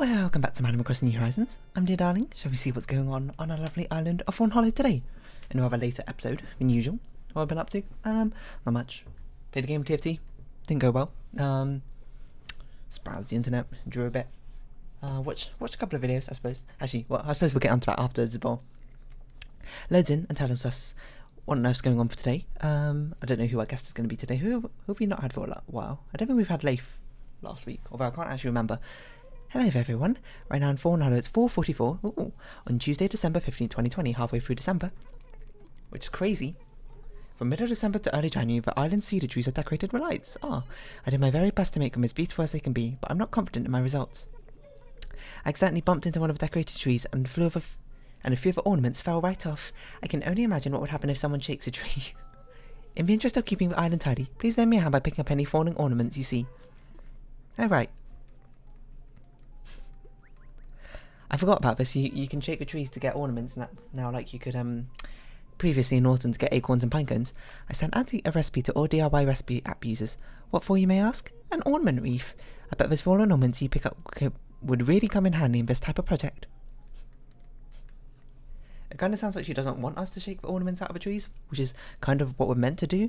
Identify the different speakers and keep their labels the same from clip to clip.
Speaker 1: Welcome back to Animal Crossing New Horizons. I'm dear darling. Shall we see what's going on our lovely island of Fawnhollow today? In a rather later episode than usual. What I've been up to? Not much. Played a game of TFT. Didn't go well. Browsed the internet, drew a bit. Watched a couple of videos, I suppose. Actually, well, I suppose we'll get onto that afterwards as well. Loads in and tells us what on earth's going on for today. I don't know who our guest is going to be today. Who have we not had for a while? I don't think we've had Leif last week, although I can't actually remember. Hello everyone, right now in Fawnhallow it's 4:44 on Tuesday, December 15, 2020, halfway through December. Which is crazy. From middle of December to early January, the island's cedar trees are decorated with lights. I did my very best to make them as beautiful as they can be, but I'm not confident in my results. I accidentally bumped into one of the decorated trees and a few of the ornaments fell right off. I can only imagine what would happen if someone shakes a tree. In the interest of keeping the island tidy, please lend me a hand by picking up any falling ornaments you see. Oh right. I forgot about this. You can shake the trees to get ornaments now, like you could previously in autumn to get acorns and pine cones. I sent Auntie a recipe to all DIY recipe app users. What for, you may ask? An ornament wreath. I bet those fallen ornaments you pick up would really come in handy in this type of project. It kind of sounds like she doesn't want us to shake the ornaments out of the trees, which is kind of what we're meant to do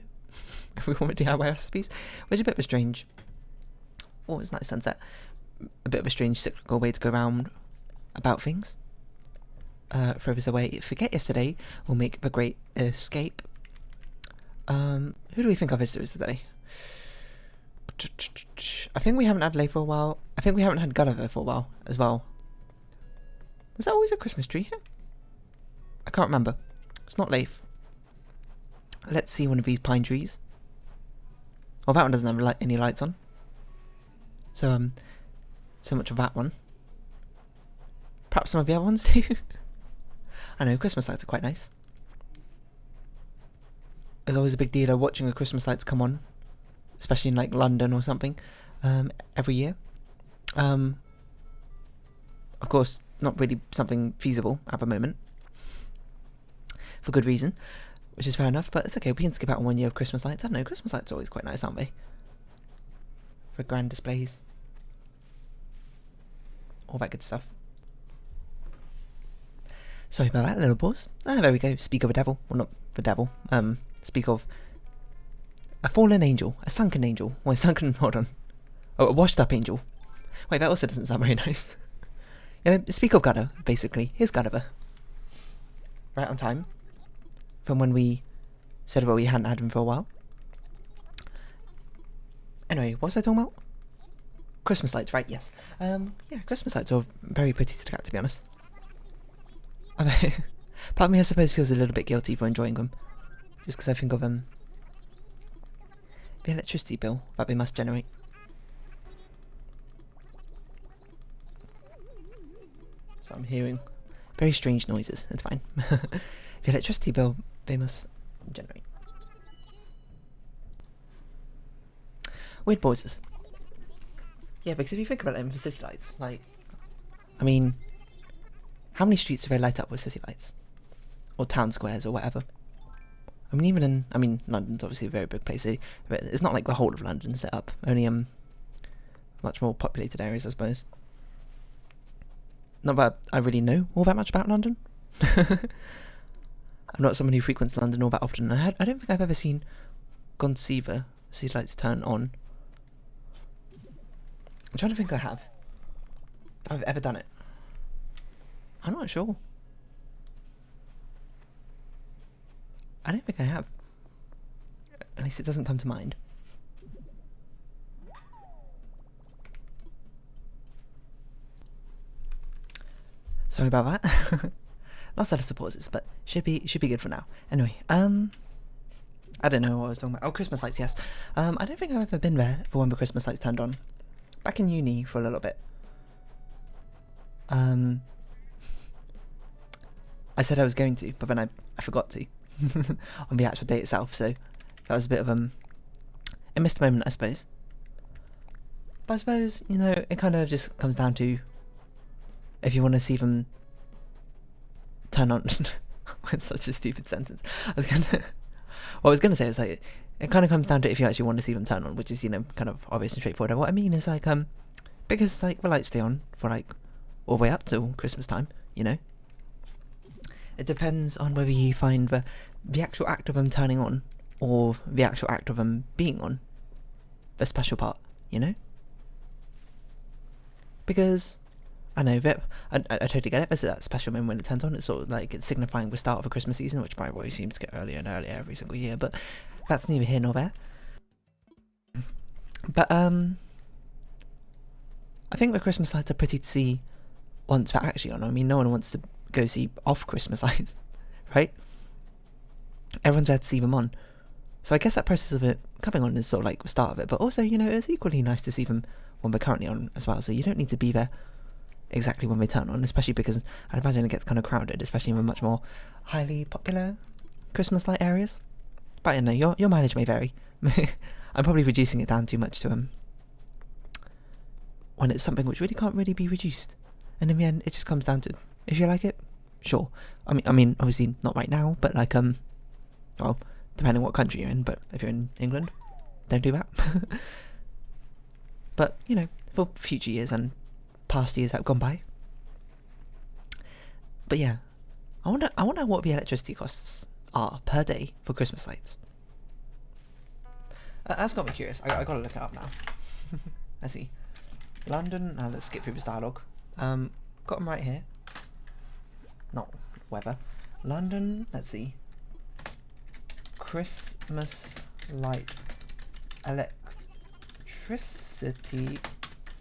Speaker 1: if we want DIY recipes, which is a bit of a strange... Oh, it's a nice sunset. A bit of a strange cyclical way to go around about things. Throw this away. Forget yesterday. We'll make the great escape. Who do we think our visitors today? I think we haven't had Leif for a while. I think we haven't had Gulliver for a while as well. Was there always a Christmas tree here? I can't remember. It's not Leif. Let's see one of these pine trees. Well, that one doesn't have any lights on. So much for that one. Perhaps some of the other ones too. I know, Christmas lights are quite nice. There's always a big deal of watching the Christmas lights come on, especially in like London or something, every year. Of course, not really something feasible at the moment, for good reason, which is fair enough, but it's okay, we can skip out on 1 year of Christmas lights. I don't know, Christmas lights are always quite nice, aren't they? For grand displays. All that good stuff. Sorry about that, little pause. There we go. Speak of a devil. Well, not the devil. Speak of a fallen angel. A sunken angel. Well, a sunken... Hold on. Oh, a washed up angel. Wait, that also doesn't sound very nice. Yeah, speak of Gulliver, basically. Here's Gulliver. Right on time. From when we said well we hadn't had him for a while. Anyway, what was I talking about? Christmas lights, right, yes. Yeah, Christmas lights are very pretty to look at, to be honest. Part of me, I suppose, feels a little bit guilty for enjoying them. Just because I think of the electricity bill that they must generate. So I'm hearing very strange noises, it's fine. The electricity bill they must generate. Weird pauses. Yeah, because if you think about it, for city lights, like, I mean, how many streets do they light up with city lights? Or town squares or whatever? I mean, even in, London's obviously a very big place, so it's not like the whole of London's lit up, only much more populated areas, I suppose. Not that I really know all that much about London. I'm not someone who frequents London all that often. I don't think I've ever gone to see the city lights turn on. I'm trying to think if I've ever done it. I'm not sure. I don't think I have. At least it doesn't come to mind. Sorry about that. Lots of little pauses, but should be good for now. Anyway, I don't know what I was talking about. Oh, Christmas lights, yes. I don't think I've ever been there for when the Christmas lights turned on. Back in uni for a little bit. I said I was going to, but then I forgot to on the actual day itself, so that was a bit of a missed moment, I suppose. But I suppose, you know, it kind of just comes down to if you want to see them turn on. It's such a stupid sentence. What I was gonna say was like it kind of comes down to if you actually want to see them turn on, which is, you know, kind of obvious and straightforward. What I mean is like because like the lights stay on for like all the way up till Christmas time, you know. It depends on whether you find the actual act of them turning on or the actual act of them being on the special part, you know. Because I know that I totally get it. There's that special moment when it turns on. It's sort of like it's signifying the start of a Christmas season, which by the way seems to get earlier and earlier every single year. But that's neither here nor there. But I think the Christmas lights are pretty to see once they're actually on. I mean, no one wants to go see off Christmas lights, right? Everyone's had to see them on. So I guess that process of it coming on is sort of like the start of it. But also, you know, it's equally nice to see them when we're currently on as well. So you don't need to be there exactly when they turn on, especially because I'd imagine it gets kind of crowded, especially in the much more highly popular Christmas light areas. But you know, your mileage may vary. I'm probably reducing it down too much to when it's something which really can't really be reduced. And in the end, it just comes down to if you like it, sure. I mean, obviously not right now, but like well, depending on what country you're in. But if you're in England, don't do that. But you know, for future years and past years that have gone by. But yeah, I wonder what the electricity costs are per day for Christmas lights. That's got me curious. I gotta look it up now. Let's see. London. Let's skip through this dialogue. Got them right here. Not weather. London. Let's see. Christmas light electricity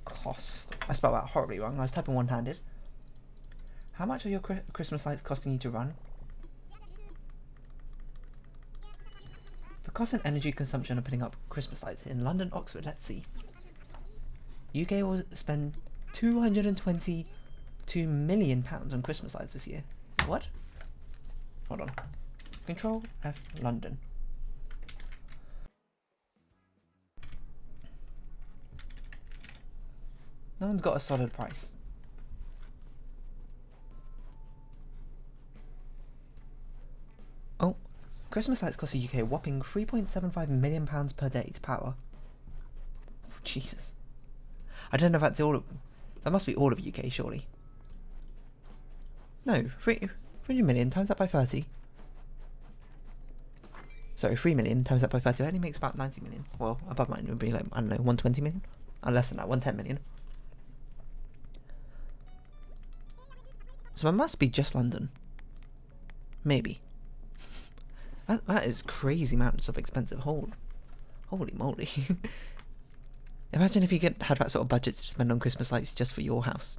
Speaker 1: cost. I spelled that horribly wrong. I was typing one-handed. How much are your Christmas lights costing you to run? The cost and energy consumption of putting up Christmas lights in London, Oxford. Let's see. UK will spend £222 million on Christmas lights this year. What? Hold on. Control F London. No one's got a solid price. Oh, Christmas lights cost the UK a whopping £3.75 million per day to power. Oh, Jesus. I don't know if that's all of... That must be all of UK, surely. No, 300 million times that by 30. Sorry, 3 million times that by 30 only makes about 90 million. Well, above mine would be like, I don't know, 120 million? Less than that, 110 million. So it must be just London. Maybe. That is crazy amounts of expensive. Holy moly. Imagine if you had that sort of budget to spend on Christmas lights just for your house.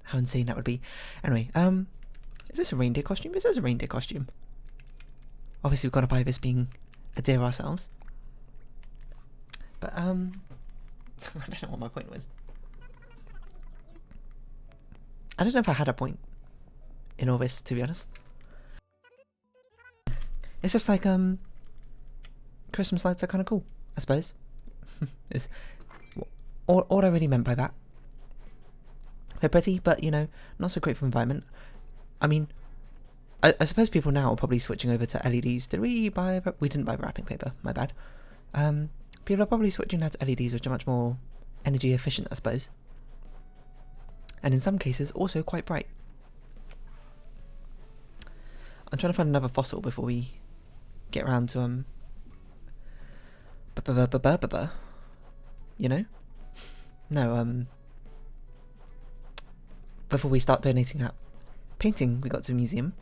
Speaker 1: How insane that would be. Anyway, is this a reindeer costume? This is a reindeer costume. Obviously we've got to buy this being a deer ourselves. But, I don't know what my point was. I don't know if I had a point in all this, to be honest. It's just like, Christmas lights are kind of cool, I suppose. Is all I really meant by that. They're pretty, but, you know, not so great for the environment. I mean, I suppose people now are probably switching over to LEDs. Did we buy... We didn't buy wrapping paper, my bad. People are probably switching now to LEDs, which are much more energy efficient, I suppose. And in some cases, also quite bright. I'm trying to find another fossil before we get around to, you know? No, before we start donating that painting we got to the museum.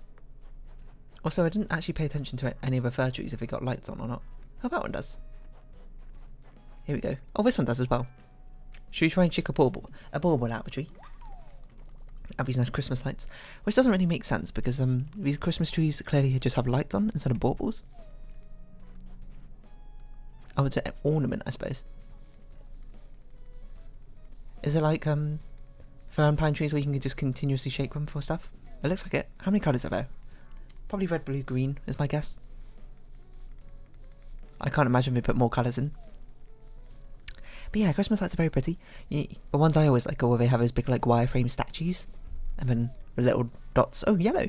Speaker 1: Also, I didn't actually pay attention to any of the fir trees if they got lights on or not. Oh, that one does. Here we go. Oh, this one does as well. Should we try and check a bauble out of a tree? Have these nice Christmas lights, which doesn't really make sense because these Christmas trees clearly just have lights on instead of baubles. Oh, it's an ornament, I suppose. Is it like fir and pine trees where you can just continuously shake them for stuff? It looks like it. How many colours are there? Probably red, blue, green is my guess. I can't imagine they put more colours in. But yeah, Christmas lights are very pretty. The ones I always like are where they have those big like wireframe statues. And then the little dots, oh yellow,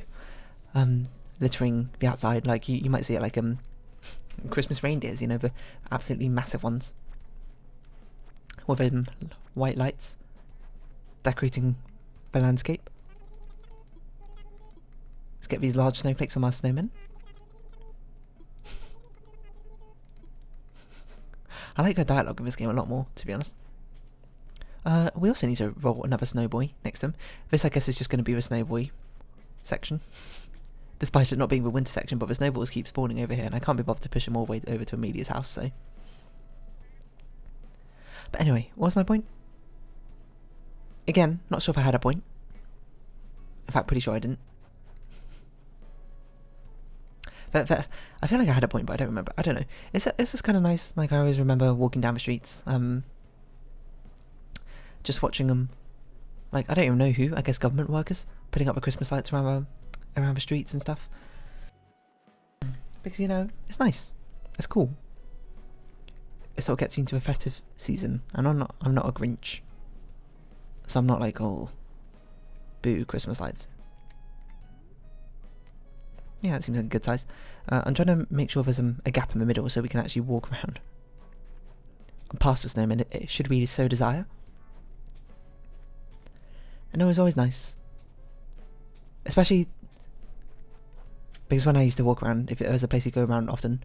Speaker 1: littering the outside. Like you might see it like Christmas reindeers, you know, the absolutely massive ones. With white lights decorating the landscape. Let's get these large snowflakes from our snowmen. I like the dialogue in this game a lot more, to be honest. We also need to roll another snowboy next to him. This, I guess, is just going to be the snowboy section. Despite it not being the winter section, but the snowballs keep spawning over here, and I can't be bothered to push them all the way over to Amelia's house, so... But anyway, what was my point? Again, not sure if I had a point. In fact, pretty sure I didn't. But I feel like I had a point, but I don't remember. I don't know. It's just kind of nice. Like, I always remember walking down the streets, just watching them. Like, I don't even know who. I guess government workers putting up the Christmas lights around the streets and stuff. Because, you know, it's nice. It's cool. It sort of gets you into a festive season, and I'm not a Grinch, so I'm not like, oh, boo, Christmas lights. Yeah, it seems like a good size. I'm trying to make sure there's a gap in the middle so we can actually walk around and past the snowman, should we so desire. And it was always nice. Especially because when I used to walk around, if there was a place you go around often,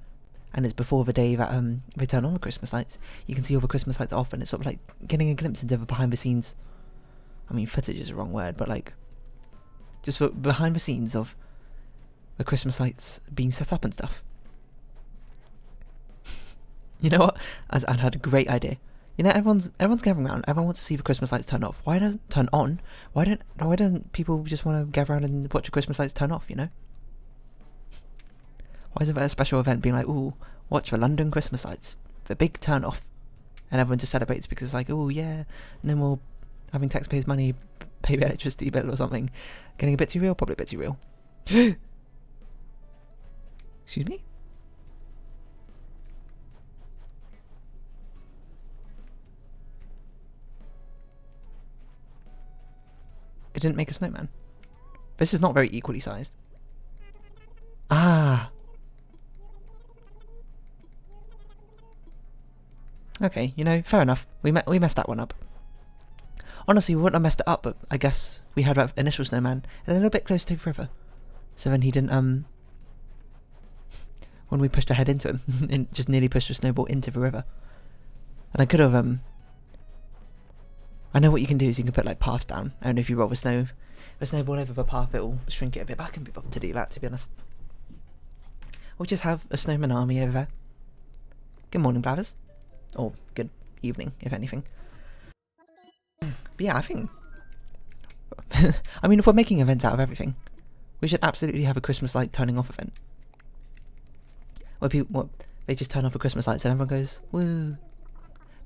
Speaker 1: and it's before the day that they turn on the Christmas lights, you can see all the Christmas lights off, and it's sort of like getting a glimpse into the behind the scenes. I mean, footage is the wrong word, but like, just for behind the scenes of the Christmas lights being set up and stuff. You know what? I had a great idea. You know, everyone's gathering around. Everyone wants to see the Christmas lights turn off. Why don't turn on? Why don't people just want to gather around and watch the Christmas lights turn off? You know? Why isn't there a special event being like, ooh, watch the London Christmas lights, the big turn off, and everyone just celebrates because it's like, oh yeah, no more having taxpayers' money pay the electricity bill or something. Getting a bit too real, probably a bit too real. Excuse me? It didn't make a snowman. This is not very equally sized. Ah. Okay, you know, fair enough. We messed that one up. Honestly, we wouldn't have messed it up, but I guess we had that initial snowman a little bit close to the river. So then he didn't, when we pushed our head into him, and just nearly pushed a snowball into the river. And I could have, I know what you can do is you can put like paths down, and if you roll the snowball over the path, it will shrink it a bit back and be able to do that, to be honest. We'll just have a snowman army over there. Good morning, Blavers. Or good evening, if anything. But yeah, I think... I mean, if we're making events out of everything, we should absolutely have a Christmas light turning off event. Where people, they just turn off the Christmas lights and everyone goes, woo,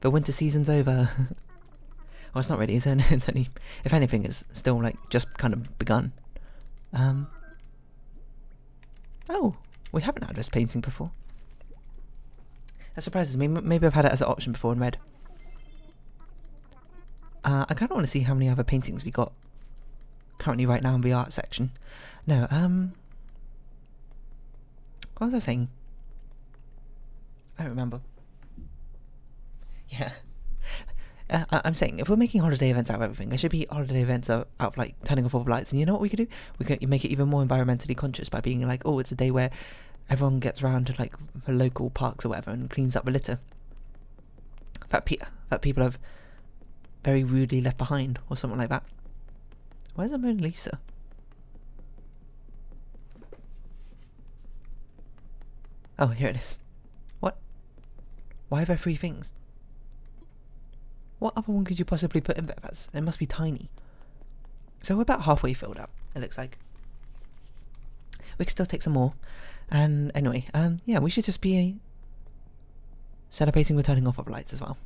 Speaker 1: the winter season's over. Well, it's not really, it's only, if anything, it's still like just kind of begun. Oh, we haven't had this painting before. That surprises me. Maybe I've had it as an option before in red. I kind of want to see how many other paintings we got currently right now in the art section. No, what was I saying? I don't remember. Yeah. I'm saying, if we're making holiday events out of everything, there should be holiday events out of like turning off all the lights. And you know what we could do? We could make it even more environmentally conscious by being like, oh, it's a day where everyone gets around to like the local parks or whatever and cleans up the litter that people have very rudely left behind, or something like that. Where's the Mona Lisa? Oh, here it is. What? Why are there 3 things? What other one could you possibly put in there? It must be tiny. So we're about halfway filled up, it looks like. We can still take some more. And anyway, yeah, we should just be celebrating with turning off of lights as well.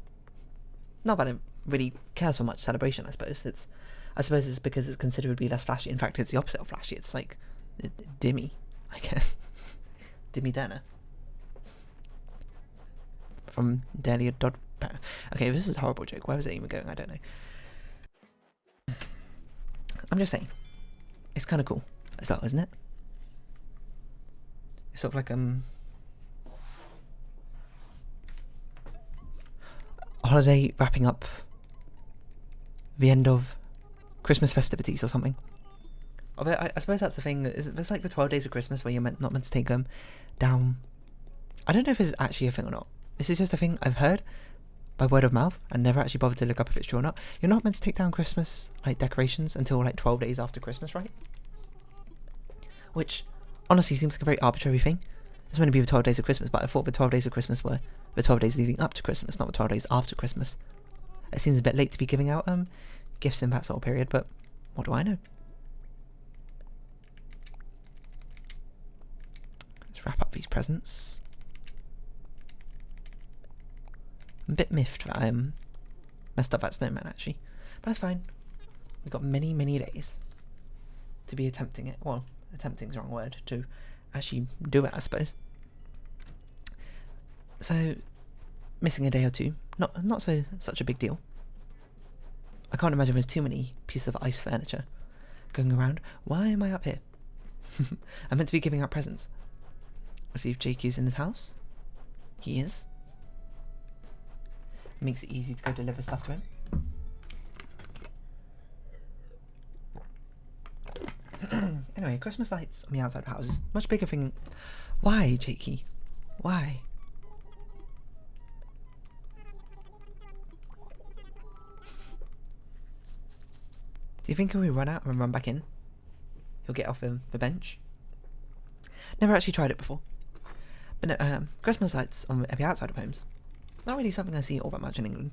Speaker 1: Not that it really cares for much celebration, I suppose. I suppose it's because it's considerably less flashy. In fact, it's the opposite of flashy. It's like dimmy, I guess. Dimmy Derner. From Delia Dodd. Okay, this is a horrible joke. Where was it even going? I don't know. I'm just saying. It's kind of cool as well, isn't it? It's sort of like a holiday wrapping up the end of Christmas festivities or something. Although I suppose that's the thing. There's like the 12 days of Christmas where you're not meant to take them down. I don't know if this is actually a thing or not. This is just a thing I've heard by word of mouth and never actually bothered to look up if it's true or not. You're not meant to take down Christmas like decorations until like 12 days after Christmas, right? Which honestly seems like a very arbitrary thing. It's meant to be the 12 days of Christmas, but I thought the 12 days of Christmas were the 12 days leading up to Christmas, not the 12 days after Christmas. It seems a bit late to be giving out gifts in that sort of period, but what do I know? Let's wrap up these presents. I'm a bit miffed that I messed up that snowman actually, but that's fine. We've got many, many days to be attempting it. Well, attempting is the wrong word, to actually do it, I suppose. So, missing a day or two, not such a big deal. I can't imagine there's too many pieces of ice furniture going around. Why am I up here? I'm meant to be giving out presents. Let's see if Jakey's in his house. He is. It makes it easy to go deliver stuff to him. Anyway, Christmas lights on the outside of houses. Much bigger thing. Why, Jakey? Why? Do you think if we run out and run back in, he'll get off the bench? Never actually tried it before. But no, Christmas lights on the outside of homes. Not really something I see all that much in England.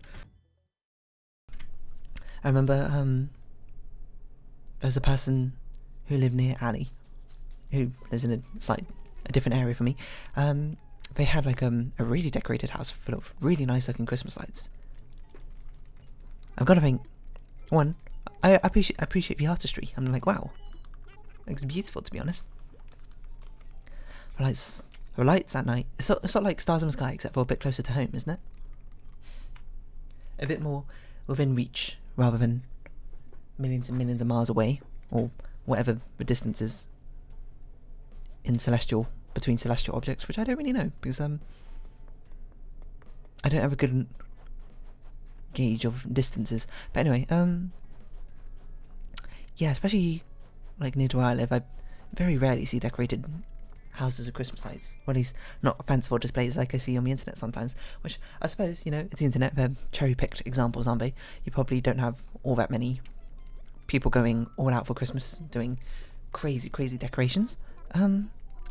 Speaker 1: I remember there was a person who lived near Ali, who lives in a different area from me. They had like a really decorated house full of really nice looking Christmas lights. I've got to think, one, I appreciate the artistry. I'm like, wow, it's beautiful, to be honest. The lights at night, it's sort of like stars in the sky, except for a bit closer to home, isn't it? A bit more within reach, rather than millions and millions of miles away, or whatever the distance is between celestial objects, which I don't really know, because I don't have a good gauge of distances. But anyway, yeah, especially like near to where I live, I very rarely see decorated houses of Christmas lights, or at least not fanciful displays like I see on the internet sometimes, which I suppose, it's the internet, they're cherry-picked examples, aren't they? You probably don't have all that many people going all out for Christmas doing crazy decorations. I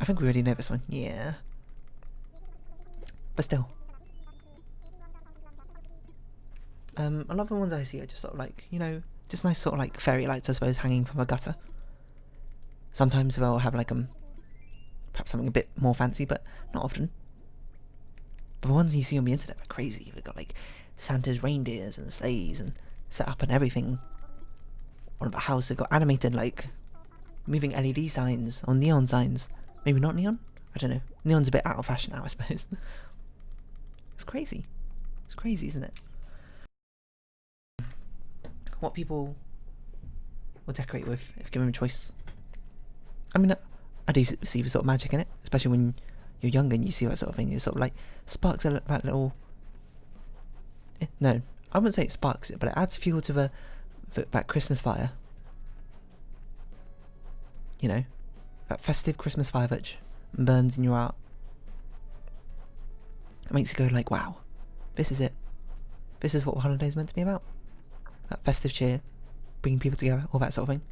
Speaker 1: think we already know this one, yeah, but still, a lot of the ones I see are just sort of like, just nice sort of like fairy lights, I suppose, hanging from a gutter. Sometimes they'll have like perhaps something a bit more fancy, but not often. But the ones you see on the internet are crazy. They've got like Santa's reindeers and sleighs and set up and everything. One of the house, they've got animated like moving LED signs or neon signs. Maybe not neon? I don't know. Neon's a bit out of fashion now, I suppose. It's crazy. It's crazy, isn't it? What people will decorate with if given a choice. I mean, I do see the sort of magic in it, especially when you're younger and you see that sort of thing. It sort of like sparks that little. No, I wouldn't say it sparks it, but it adds fuel to that Christmas fire. That festive Christmas fire which burns in your heart. It makes you go like, wow, this is it. This is what holiday's meant to be about. That festive cheer, bringing people together, all that sort of thing.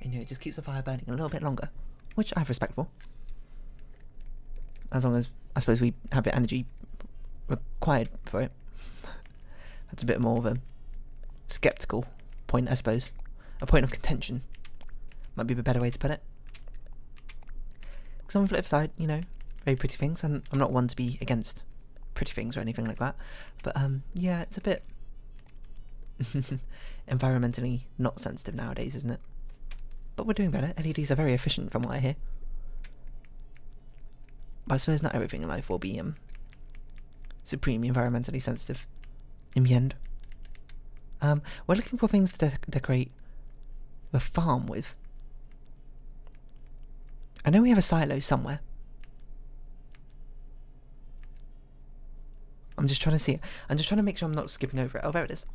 Speaker 1: And it just keeps the fire burning a little bit longer, which I have respect for. As long as, I suppose, we have the energy required for it. That's a bit more of a sceptical point, I suppose. A point of contention might be a better way to put it. Because on the flip side, very pretty things, and I'm not one to be against pretty things or anything like that. But, yeah, it's a bit environmentally not sensitive nowadays, isn't it? But we're doing better. LEDs are very efficient from what I hear. But I suppose not everything in life will be supremely environmentally sensitive in the end. We're looking for things to decorate the farm with. I know we have a silo somewhere. I'm just trying to see it. I'm just trying to make sure I'm not skipping over it. Oh, there it is.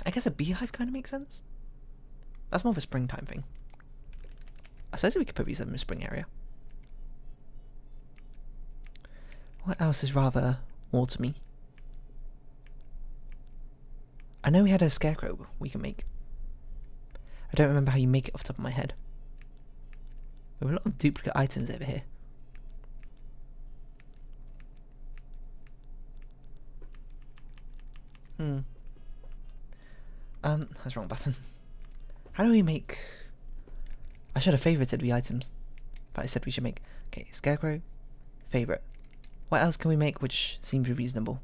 Speaker 1: I guess a beehive kind of makes sense. That's more of a springtime thing. I suppose we could put these in the spring area. What else is rather autumny? I know we had a scarecrow we can make. I don't remember how you make it off the top of my head. There are a lot of duplicate items over here. That's the wrong button. How do we make... I should have favorited the items, but I said we should make... Okay, scarecrow, favorite. What else can we make which seems reasonable?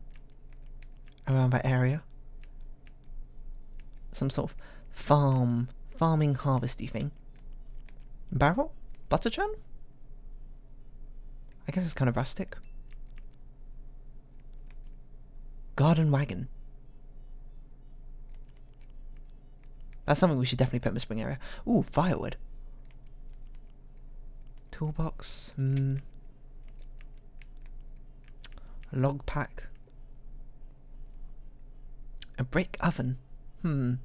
Speaker 1: Around that area? Some sort of farming harvesty thing. Barrel? Butter churn? I guess it's kind of rustic. Garden wagon. That's something we should definitely put in the spring area. Ooh, firewood. Toolbox. Log pack. A brick oven. Don't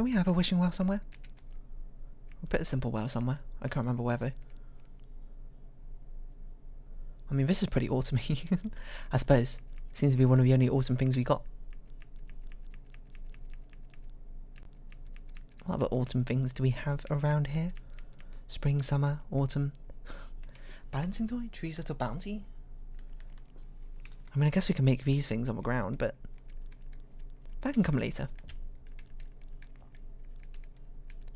Speaker 1: we have a wishing well somewhere? We'll put a simple well somewhere. I can't remember where though. I mean, this is pretty autumny. I suppose. Seems to be one of the only autumn things we got. What other autumn things do we have around here? Spring, summer, autumn. Balancing toy? Tree's little bounty? I mean, I guess we can make these things on the ground, but that can come later.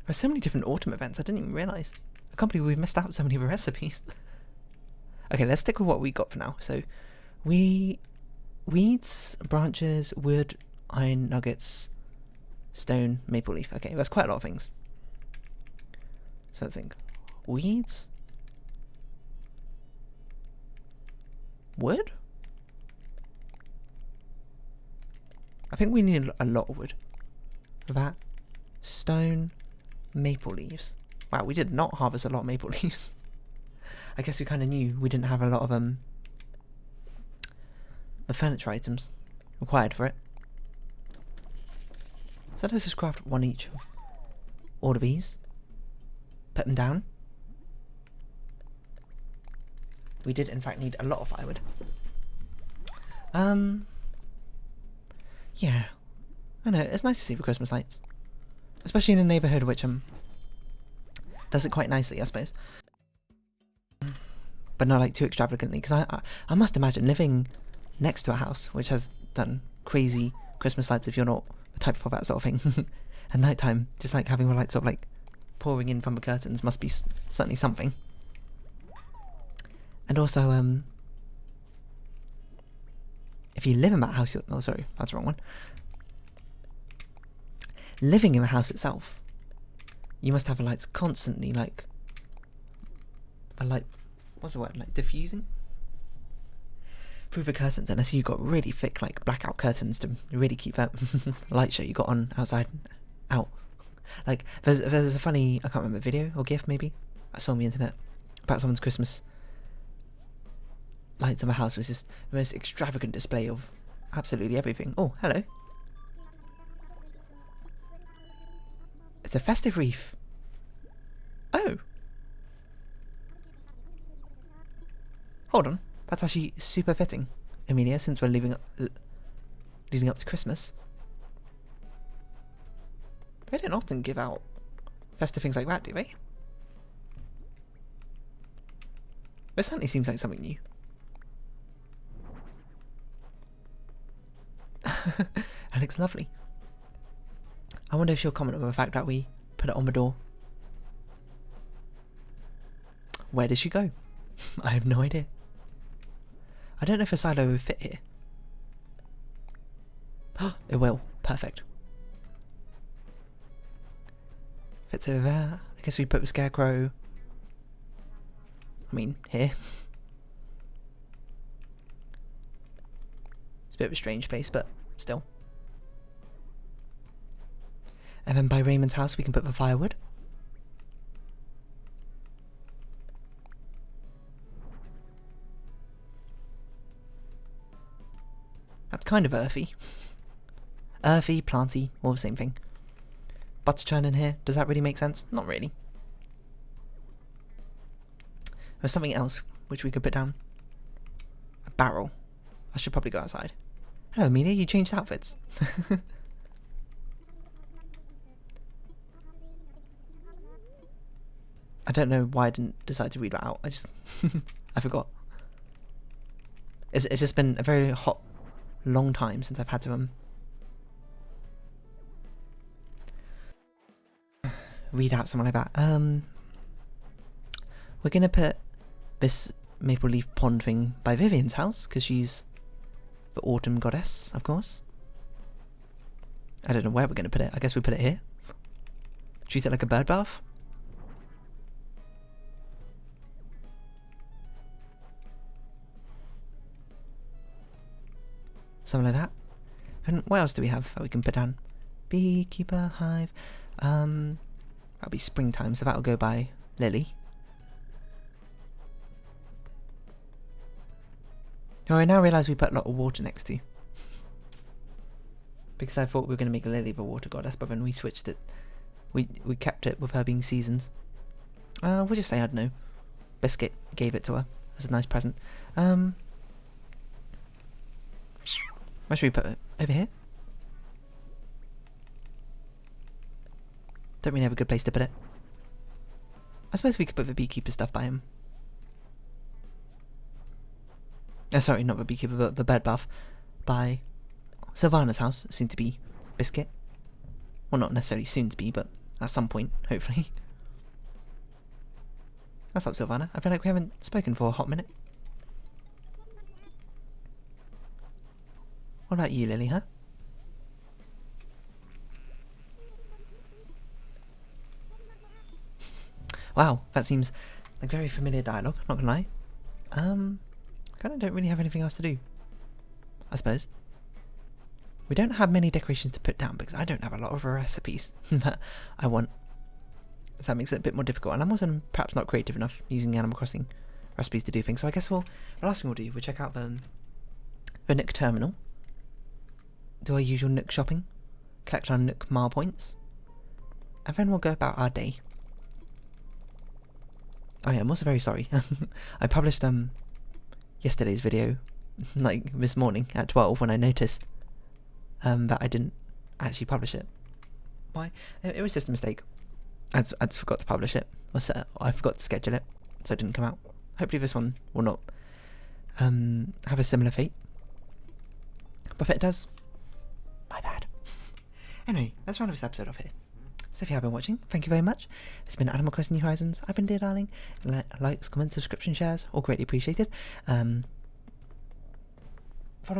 Speaker 1: There's so many different autumn events, I didn't even realise. I can't believe we've missed out so many of the recipes. Okay, let's stick with what we got for now. So, weeds, branches, wood, iron nuggets, stone, maple leaf. Okay, that's quite a lot of things. So let's think. Weeds? Wood? I think we need a lot of wood. That. Stone. Maple leaves. Wow, we did not harvest a lot of maple leaves. I guess we kind of knew we didn't have a lot of the furniture items required for it. So let's just craft one each. All of these. Put them down. We did in fact need a lot of firewood. Yeah. I know, it's nice to see the Christmas lights. Especially in a neighbourhood which does it quite nicely, I suppose. But not like too extravagantly, because I must imagine living next to a house which has done crazy Christmas lights, if you're not the type for that sort of thing. At night time, just like having the lights sort of like pouring in from the curtains must be certainly something. And also, if you live in that house, oh sorry, that's the wrong one. Living in the house itself, you must have the lights constantly like, what's the word, like diffusing through the curtains, unless you've got really thick like blackout curtains to really keep that light show you got on outside out. Like there's a funny, I can't remember, video or GIF maybe I saw on the internet about someone's Christmas lights in the house. Was just the most extravagant display of absolutely everything. Oh, hello. It's a festive wreath. Oh. Hold on. That's actually super fitting, Amelia, since we're leading up to Christmas. They don't often give out festive things like that, do they? This certainly seems like something new. That looks lovely. I wonder if she'll comment on the fact that we put it on the door. Where did she go? I have no idea. I don't know if a silo would fit here. It will. Perfect. Fits over there. I guess we put the scarecrow... I mean, here. It's a bit of a strange place, but still. And then by Raymond's house we can put the firewood. kind of earthy. Earthy, planty, all the same thing. Butter churn in here, does that really make sense? Not really. There's something else which we could put down. A barrel. I should probably go outside. Hello Amelia, you changed outfits. I don't know why I didn't decide to read that out. I just I forgot. It's just been a very hot, long time since I've had to read out something like that. We're gonna put this Maple Leaf Pond thing by Vivian's house because she's the autumn goddess, of course. I don't know where we're gonna put it. I guess we put it here. Treat it like a bird bath. Something like that. And what else do we have that we can put down? Beekeeper, hive. That'll be springtime, so that'll go by Lily. Oh, I now realise we put a lot of water next to. Because I thought we were going to make Lily the water goddess, but then we switched it. We kept it with her being seasons. We'll just say, I don't know. Biscuit gave it to her as a nice present. Where should we put it? Over here? Don't really have a good place to put it. I suppose we could put the beekeeper stuff by him. Sorry, not the beekeeper, but the bed bath by Sylvana's house, soon to be Biscuit. Well, not necessarily soon to be, but at some point, hopefully. What's up, Sylvana? I feel like we haven't spoken for a hot minute. What about you, Lily, huh? Wow, that seems like very familiar dialogue, not gonna lie. I kind of don't really have anything else to do, I suppose. We don't have many decorations to put down because I don't have a lot of recipes that I want. So that makes it a bit more difficult. And I'm also perhaps not creative enough using the Animal Crossing recipes to do things. So I guess the last thing we'll do, we'll check out the Nook terminal. Do our usual Nook shopping. Collect our Nook mile points. And then we'll go about our day. Oh yeah, I'm also very sorry. I published yesterday's video, like this morning at 12 when I noticed that I didn't actually publish it. Why? It was just a mistake. I just forgot to publish it. I forgot to schedule it, so it didn't come out. Hopefully this one will not have a similar fate. But if it does, my bad. Anyway, let's round this episode off here. So if you have been watching, thank you very much. It's been Animal Crossing New Horizons. I've been Dear Darling. Likes, comments, subscription, shares, all greatly appreciated. Follow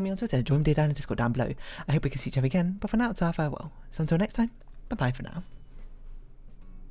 Speaker 1: me on Twitter, join Dear Darling Discord down below. I hope we can see each other again, but for now it's our farewell. So until next time, bye bye for now.